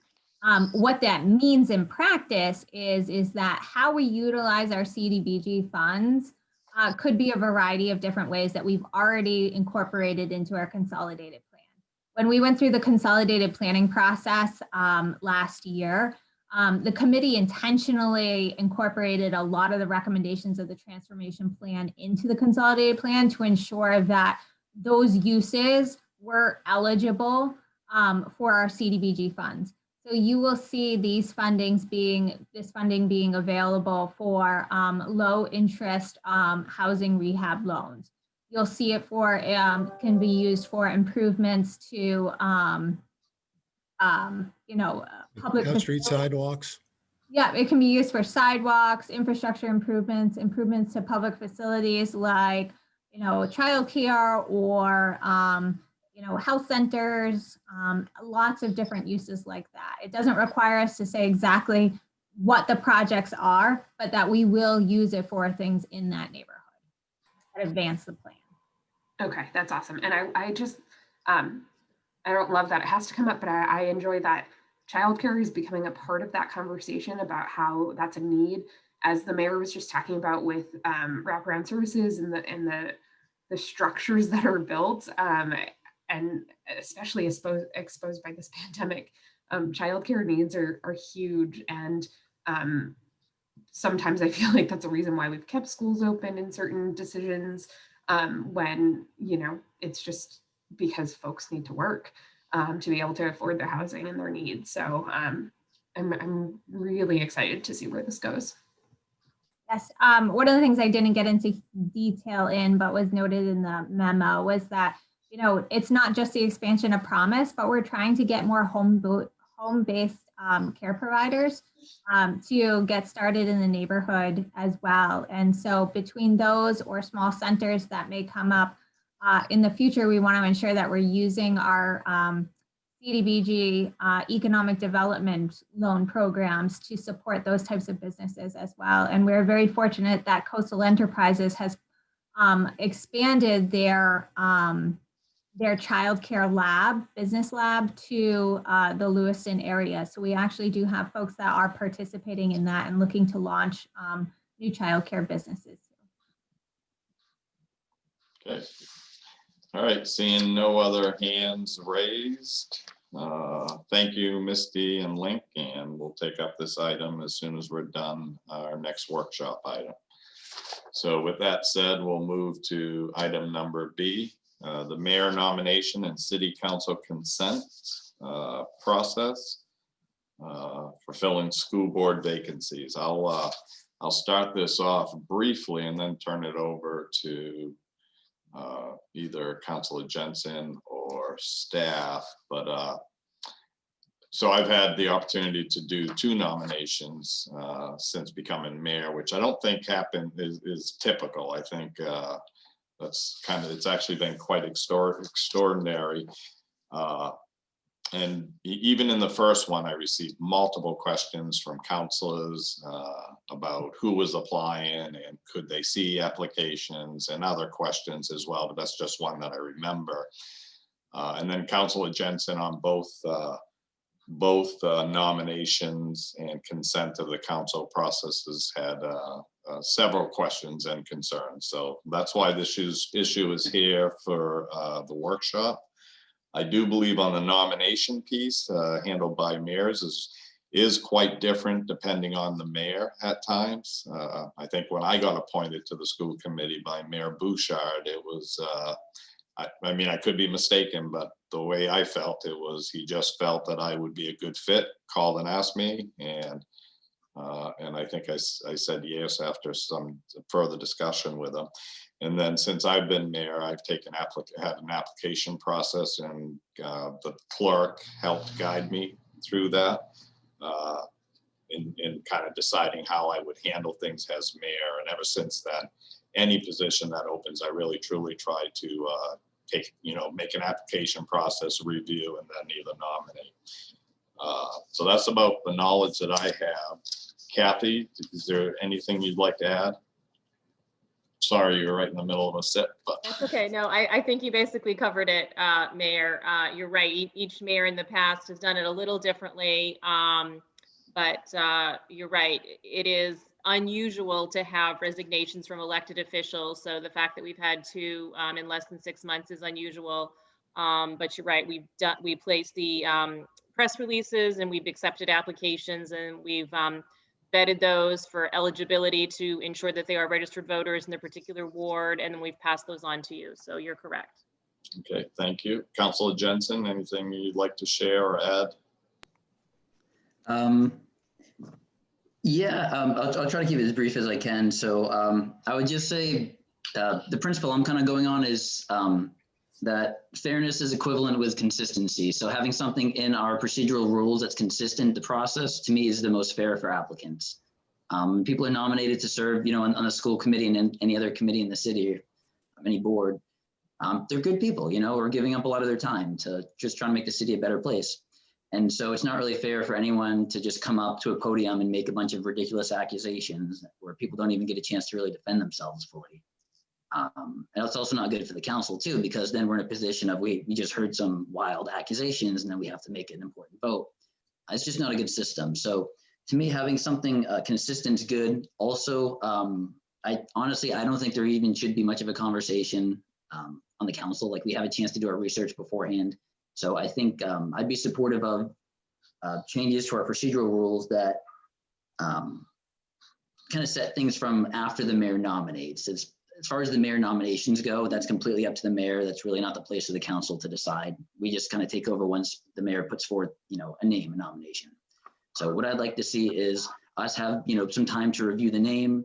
What that means in practice is that how we utilize our CDBG funds could be a variety of different ways that we've already incorporated into our consolidated plan. When we went through the consolidated planning process last year, the committee intentionally incorporated a lot of the recommendations of the transformation plan into the consolidated plan to ensure that those uses were eligible for our CDBG funds. So you will see this funding being available for low interest housing rehab loans. you'll see it for, can be used for improvements to, public. Street sidewalks. Yeah, it can be used for sidewalks, infrastructure improvements, improvements to public facilities like, childcare or, health centers, lots of different uses like that. It doesn't require us to say exactly what the projects are, but that we will use it for things in that neighborhood that advance the plan. Okay, that's awesome. And I just, I don't love that it has to come up, but I enjoy that childcare is becoming a part of that conversation about how that's a need, as the mayor was just talking about with wraparound services and the structures that are built, and especially exposed by this pandemic. Childcare needs are huge, and sometimes I feel like that's a reason why we've kept schools open in certain decisions, when it's just because folks need to work to be able to afford their housing and their needs. So I'm really excited to see where this goes. Yes, one of the things I didn't get into detail in, but was noted in the memo was that, it's not just the expansion of Promise, but we're trying to get more home-based care providers to get started in the neighborhood as well. And so between those or small centers that may come up in the future, we want to ensure that we're using our CDBG economic development loan programs to support those types of businesses as well. And we're very fortunate that Coastal Enterprises has expanded their childcare business lab to the Lewiston area. So we actually do have folks that are participating in that and looking to launch new childcare businesses. Okay. All right, seeing no other hands raised. Thank you, Misty and Link, and we'll take up this item as soon as we're done our next workshop item. So with that said, we'll move to item number B, the mayor nomination and city council consent process for filling school board vacancies. I'll start this off briefly and then turn it over to either Councilor Jensen or staff, but so I've had the opportunity to do 2 nominations since becoming mayor, which I don't think is typical. I think that's it's actually been quite extraordinary. And even in the first one, I received multiple questions from councilors about who was applying and could they see applications and other questions as well, but that's just one that I remember. And then Councilor Jensen on both nominations and consent of the council processes had several questions and concerns. So that's why this issue is here for the workshop. I do believe on the nomination piece handled by mayors is quite different depending on the mayor at times. I think when I got appointed to the school committee by Mayor Bouchard, it was, I mean, I could be mistaken, but the way I felt it was he just felt that I would be a good fit, called and asked me, and I think I said yes after some further discussion with him. And then since I've been mayor, I've had an application process, and the clerk helped guide me through that in kind of deciding how I would handle things as mayor. And ever since then, any position that opens, I really truly try to make an application process review and then either nominate. So that's about the knowledge that I have. Kathy, is there anything you'd like to add? Sorry, you're right in the middle of a sip, but. That's okay. No, I think you basically covered it, Mayor. You're right. Each mayor in the past has done it a little differently. But you're right. It is unusual to have resignations from elected officials. So the fact that we've had 2 in less than 6 months is unusual. But you're right. We placed the press releases, and we've accepted applications, and we've vetted those for eligibility to ensure that they are registered voters in their particular ward, and then we've passed those on to you. So you're correct. Okay, thank you. Councilor Jensen, anything you'd like to share or add? I'll try to keep it as brief as I can. So I would just say the principle I'm kind of going on is that fairness is equivalent with consistency. So having something in our procedural rules that's consistent, the process to me is the most fair for applicants. People are nominated to serve, on a school committee and any other committee in the city, or any board. They're good people, who are giving up a lot of their time to just try to make the city a better place. And so it's not really fair for anyone to just come up to a podium and make a bunch of ridiculous accusations where people don't even get a chance to really defend themselves fully. And it's also not good for the council too, because then we're in a position of we just heard some wild accusations and then we have to make an important vote. It's just not a good system. So to me, having something consistent is good. Also, I don't think there even should be much of a conversation on the council. Like, we have a chance to do our research beforehand. So I think I'd be supportive of changes to our procedural rules that kind of set things from after the mayor nominates. As far as the mayor nominations go, that's completely up to the mayor. That's really not the place of the council to decide. We just kind of take over once the mayor puts forth, a nomination. So what I'd like to see is us have, some time to review the name,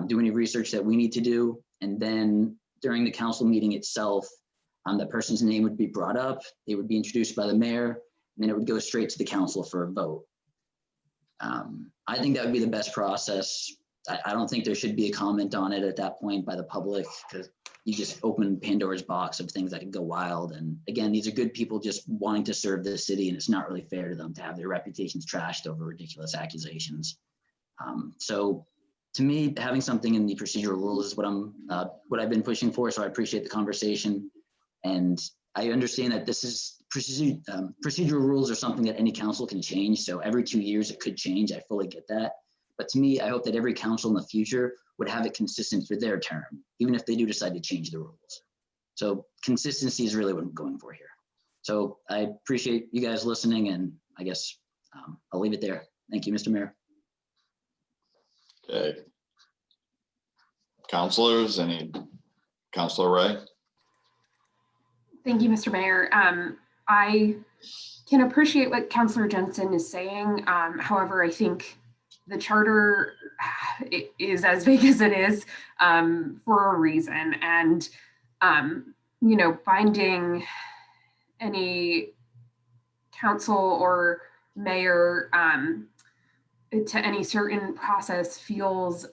do any research that we need to do, and then during the council meeting itself, the person's name would be brought up. They would be introduced by the mayor, and then it would go straight to the council for a vote. I think that would be the best process. I don't think there should be a comment on it at that point by the public, because you just open Pandora's box of things that could go wild. And again, these are good people just wanting to serve the city, and it's not really fair to them to have their reputations trashed over ridiculous accusations. So to me, having something in the procedural rules is what I've been pushing for. So I appreciate the conversation. And I understand that this is procedural rules are something that any council can change. So every 2 years it could change. I fully get that. But to me, I hope that every council in the future would have it consistent for their term, even if they do decide to change the rules. So consistency is really what I'm going for here. So I appreciate you guys listening, and I guess I'll leave it there. Thank you, Mr. Mayor. Okay. Councilors, Councilor Ray? Thank you, Mr. Mayor. I can appreciate what Councilor Jensen is saying. However, I think the charter is as big as it is for a reason. And, binding any council or mayor to any certain process feels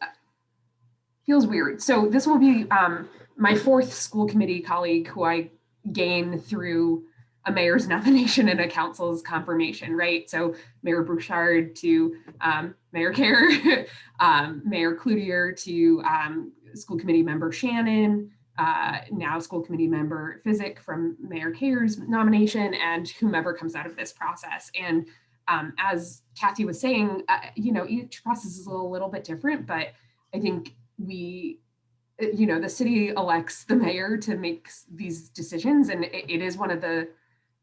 weird. So this will be my fourth school committee colleague who I gain through a mayor's nomination and a council's confirmation, right? So Mayor Bouchard to Mayor Kerr, Mayor Cloutier to school committee member Shannon, now school committee member Physic from Mayor Kerr's nomination, and whomever comes out of this process. And as Kathy was saying, each process is a little bit different, but I think the city elects the mayor to make these decisions, and it is one of the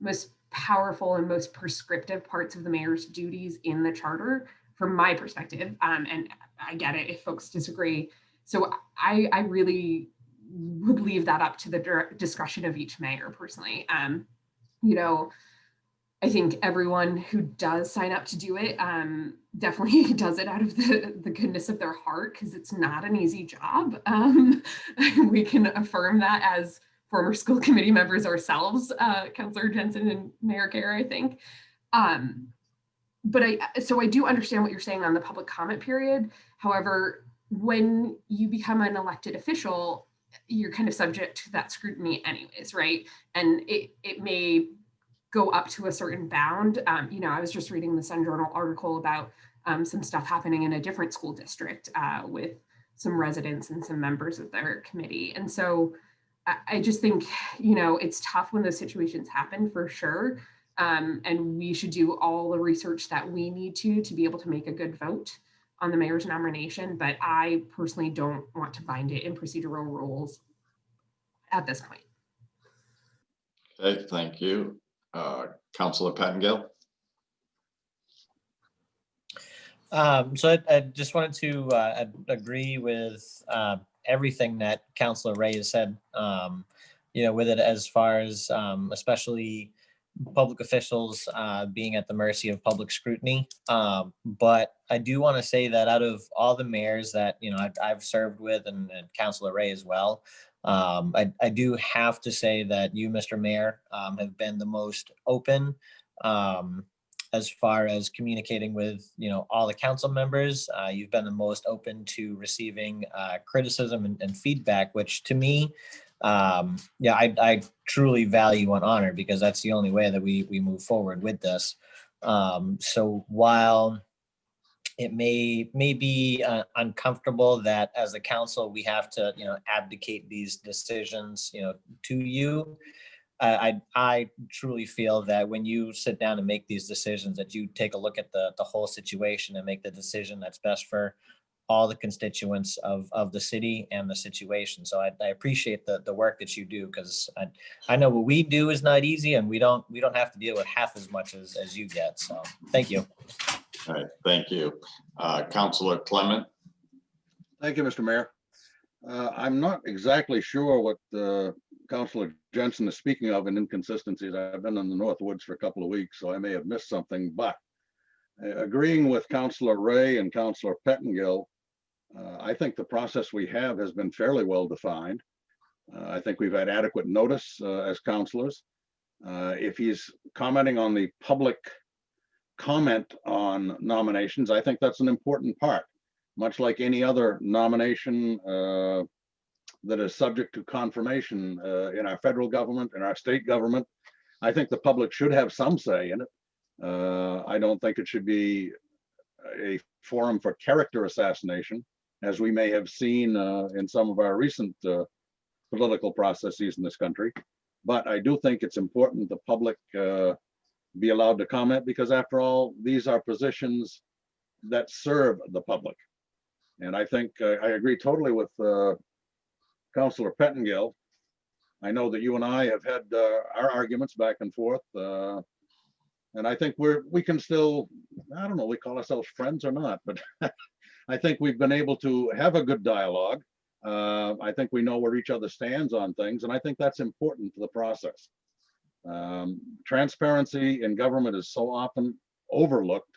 most powerful and most prescriptive parts of the mayor's duties in the charter, from my perspective. And I get it if folks disagree. So I really would leave that up to the discretion of each mayor personally. I think everyone who does sign up to do it definitely does it out of the goodness of their heart, because it's not an easy job. We can affirm that as former school committee members ourselves, Councilor Jensen and Mayor Kerr, I think. So I do understand what you're saying on the public comment period. However, when you become an elected official, you're kind of subject to that scrutiny anyways, right? And it may go up to a certain bound. I was just reading the Sun Journal article about some stuff happening in a different school district with some residents and some members of their committee. And so I just think, it's tough when those situations happen, for sure. And we should do all the research that we need to be able to make a good vote on the mayor's nomination. But I personally don't want to bind it in procedural rules at this point. Okay, thank you. Councilor Pettengill? So I just wanted to agree with everything that Councilor Ray has said, with it, as far as especially public officials being at the mercy of public scrutiny. But I do want to say that out of all the mayors that, you know, I've served with, and Councilor Ray as well, I do have to say that you, Mr. Mayor, have been the most open as far as communicating with, you know, all the council members. You've been the most open to receiving criticism and feedback, which to me, yeah, I truly value and honor, because that's the only way that we move forward with this. So while it may be uncomfortable that as a council we have to, you know, abdicate these decisions, you know, to you, I truly feel that when you sit down and make these decisions, that you take a look at the whole situation and make the decision that's best for all the constituents of the city and the situation. So I appreciate the work that you do, because I know what we do is not easy, and we don't have to deal with half as much as you get. So thank you. All right, thank you. Councilor Clement. Thank you, Mr. Mayor. I'm not exactly sure what Councilor Jensen is speaking of in inconsistencies. I've been in the Northwoods for a couple of weeks, so I may have missed something, but agreeing with Councilor Ray and Councilor Pettengill, I think the process we have has been fairly well defined. I think we've had adequate notice as councilors. If he's commenting on the public comment on nominations, I think that's an important part. Much like any other nomination that is subject to confirmation in our federal government, in our state government, I think the public should have some say in it. I don't think it should be a forum for character assassination, as we may have seen in some of our recent political processes in this country. But I do think it's important the public be allowed to comment, because after all, these are positions that serve the public. And I think I agree totally with Councilor Pettengill. I know that you and I have had our arguments back and forth, and I think we can still, I don't know, we call ourselves friends or not, but I think we've been able to have a good dialogue. I think we know where each other stands on things, and I think that's important to the process. Transparency in government is so often overlooked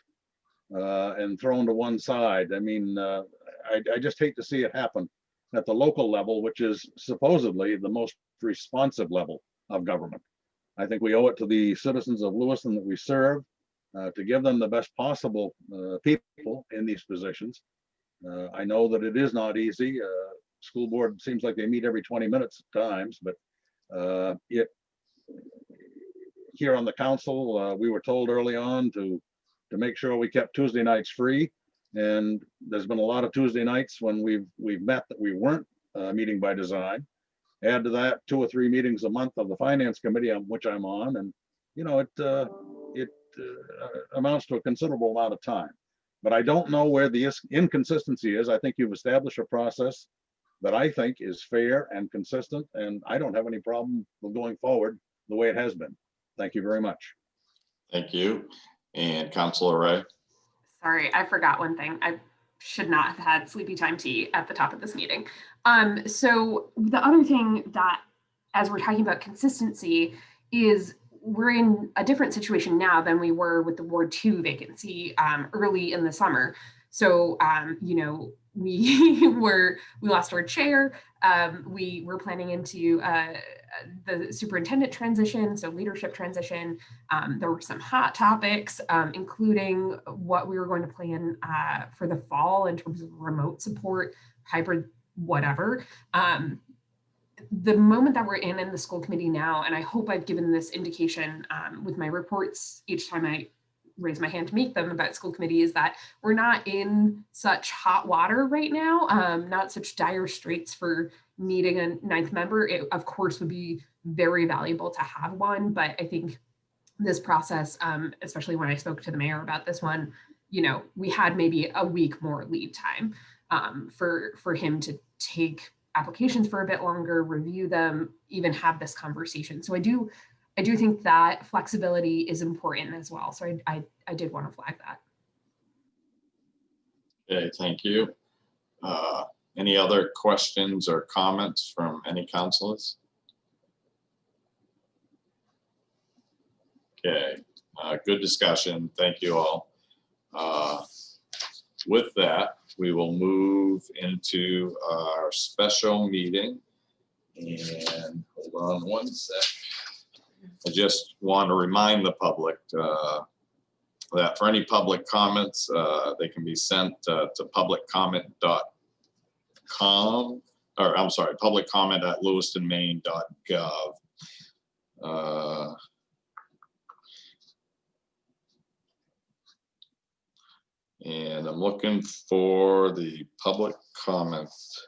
and thrown to one side. I mean, I just hate to see it happen at the local level, which is supposedly the most responsive level of government. I think we owe it to the citizens of Lewiston that we serve to give them the best possible people in these positions. I know that it is not easy. School board seems like they meet every 20 minutes at times, but here on the council, we were told early on to make sure we kept Tuesday nights free. And there's been a lot of Tuesday nights when we've met that we weren't meeting by design. Add to that 2 or 3 meetings a month of the finance committee, on which I'm on, and you know it amounts to a considerable amount of time. But I don't know where the inconsistency is. I think you've established a process that I think is fair and consistent, and I don't have any problem with going forward the way it has been. Thank you very much. Thank you. And Councilor Ray. Sorry, I forgot one thing. I should not have had sleepy time tea at the top of this meeting. So the other thing that, as we're talking about consistency, is we're in a different situation now than we were with the Ward 2 vacancy early in the summer. So, you know, we lost our chair. We were planning into the superintendent transition, so leadership transition. There were some hot topics, including what we were going to plan for the fall in terms of remote support, hybrid, whatever. The moment that we're in the school committee now, and I hope I've given this indication with my reports each time I raise my hand to make them about school committee, is that we're not in such hot water right now, not such dire straits for needing a 9th member. It, of course, would be very valuable to have one, but I think this process, especially when I spoke to the mayor about this one, you know, we had maybe a week more lead time for him to take applications for a bit longer, review them, even have this conversation. So I do think that flexibility is important as well. So I did want to flag that. Okay, thank you. Any other questions or comments from any councilors? Okay, good discussion. Thank you all. With that, we will move into our special meeting. And hold on one sec. I just want to remind the public that for any public comments, they can be sent to publiccomment.com, or I'm sorry, publiccomment@lewistonmaine.gov. And I'm looking for the public comments.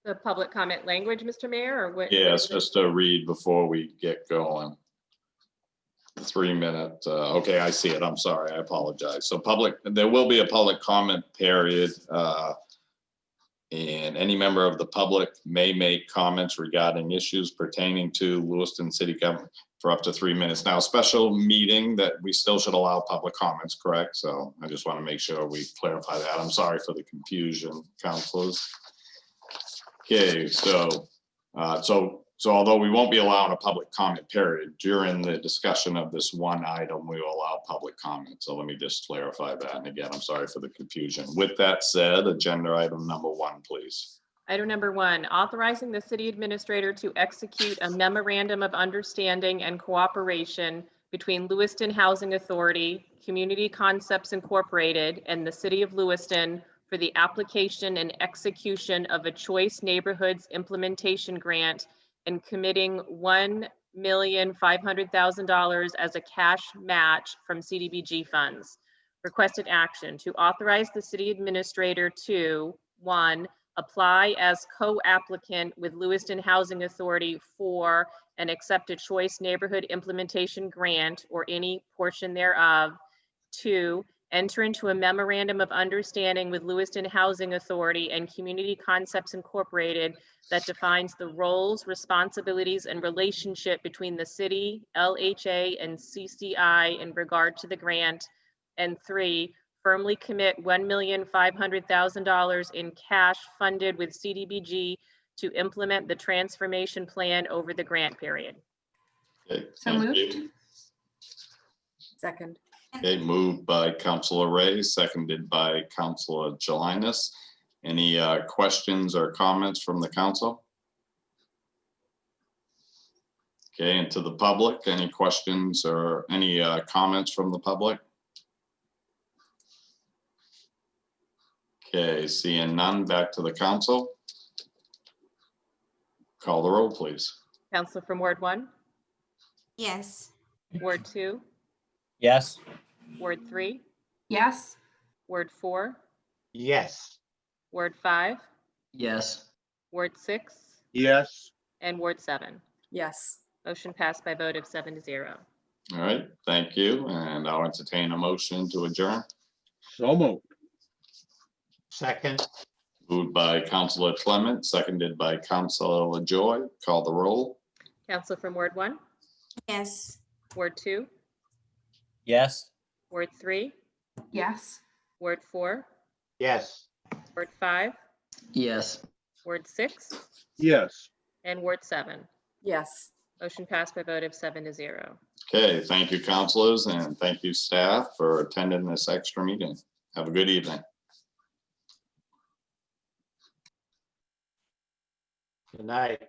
The public comment language, Mr. Mayor, or what? Yes, just to read before we get going. 3 minute, okay, I see it. I'm sorry, I apologize. So there will be a public comment period. And any member of the public may make comments regarding issues pertaining to Lewiston City government for up to 3 minutes. Now, a special meeting that we still should allow public comments, correct? So I just want to make sure we clarify that. I'm sorry for the confusion, councilors. Okay, so although we won't be allowing a public comment period during the discussion of this one item, we will allow public comment. So let me just clarify that. And again, I'm sorry for the confusion. With that said, agenda item number 1, please. Item number 1, authorizing the city administrator to execute a memorandum of understanding and cooperation between Lewiston Housing Authority, Community Concepts Incorporated, and the City of Lewiston for the application and execution of a Choice Neighborhoods Implementation Grant and committing $1,500,000 as a cash match from CDBG funds. Requested action to authorize the city administrator to 1, apply as co-applicant with Lewiston Housing Authority for and accept a Choice Neighborhood Implementation Grant or any portion thereof. 2, enter into a memorandum of understanding with Lewiston Housing Authority and Community Concepts Incorporated that defines the roles, responsibilities, and relationship between the city, LHA, and CCI in regard to the grant. And 3, firmly commit $1,500,000 in cash funded with CDBG to implement the transformation plan over the grant period. Okay, So thank moved. you. Second. Okay, moved by Councilor Ray, seconded by Councilor Jelinas. Any questions or comments from the council? Okay, and to the public, any questions or any comments from the public? Okay, seeing none, back to the council. Call the roll, please. Councilor from Ward 1, Yes. Ward 2, Yes. Ward 3, Yes. Ward 4, Yes. Ward 5, Yes. Ward 6, Yes. and Ward 7. Yes. Motion passed by vote of 7-0. All right, thank you. And I'll entertain a motion to adjourn. So moved. Second. Moved by Councilor Clement, seconded by Councilor LaJoy. Call the roll. Council from Ward 1, Yes. Ward 2, Yes. Ward 3, Yes. Ward 4, Yes. Ward 5, Yes. Ward 6, Yes. and Ward 7. Yes. Motion passed by vote of 7-0. Okay, thank you, councilors, and thank you, staff, for attending this extra meeting. Have a good evening. Good night.